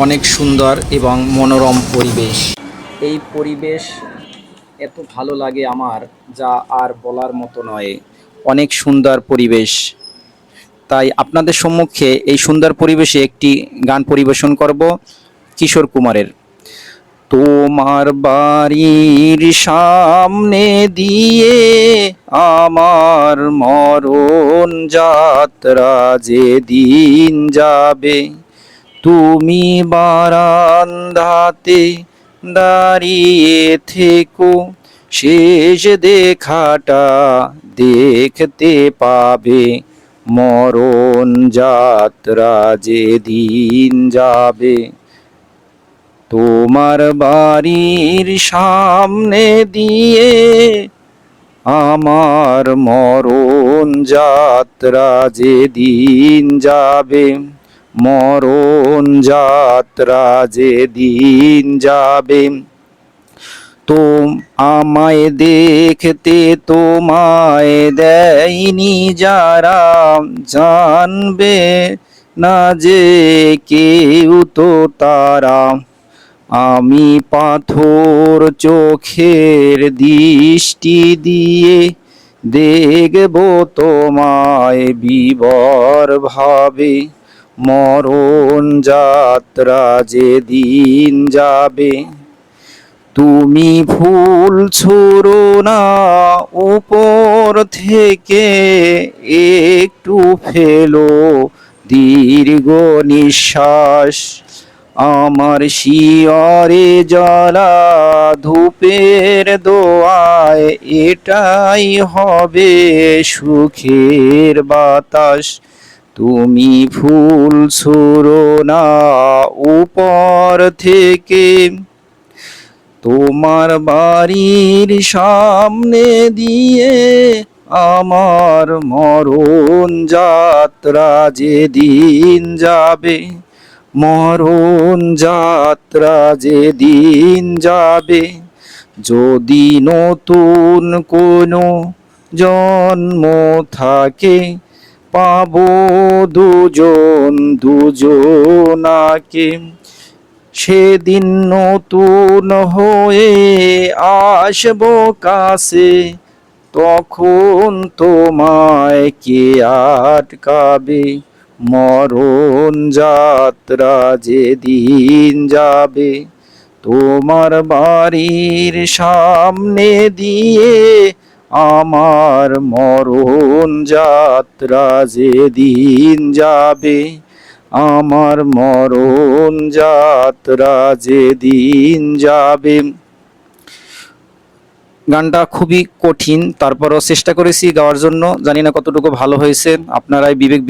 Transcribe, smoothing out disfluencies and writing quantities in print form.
অনেক সুন্দর এবং মনোরম পরিবেশ। এই পরিবেশ এত ভালো লাগে আমার, যা আর বলার মতো নয়। অনেক সুন্দর পরিবেশ। তাই আপনাদের সম্মুখে এই সুন্দর পরিবেশে একটি গান পরিবেশন করব কিশোর কুমারের। তোমার বাড়ির সামনে দিয়ে আমার মরণ যাত্রা যেদিন যাবে, তুমি বারান্দাতে দাঁড়িয়ে থেকো, শেষ দেখাটা দেখতে পাবে। মরণ যাত্রা যেদিন যাবে, তোমার বাড়ির সামনে দিয়ে আমার মরণ যাত্রা যেদিন যাবে, মরণ যাত্রা যেদিন যাবে। তো আমায় দেখতে তোমায় দেয়নি যারা, জানবে না যে কেউ তো তারা। আমি পাথর চোখের দৃষ্টি দিয়ে দেখব তোমায় বিবর ভাবে। মরণ যাত্রা যেদিন যাবে, তুমি ফুল ছুঁড়ো না উপর থেকে, একটু ফেলো দীর্ঘ নিঃশ্বাস। আমার শিয়রে জ্বলা ধূপের দোয়ায় এটাই হবে সুখের বাতাস। তুমি ফুল ছুঁড়ো না উপর থেকে, তোমার বাড়ির সামনে দিয়ে আমার মরণ যাত্রা যেদিন যাবে, মরণ যাত্রা যেদিন যাবে। যদি নতুন কোনো জন্ম থাকে, পাবো দুজন দুজনাকে। সেদিন নতুন হয়ে আসবো কাছে, তখন তোমায় কে আটকাবে। মরণ যাত্রা যেদিন যাবে, তোমার বাড়ির সামনে দিয়ে আমার মরণ যাত্রা যেদিন যাবে, আমার মরণ যাত্রা যেদিন যাবে। গানটা খুবই কঠিন, তারপরও চেষ্টা করেছি গাওয়ার জন্য। জানি না কতটুকু ভালো হয়েছে, আপনারাই বিবেক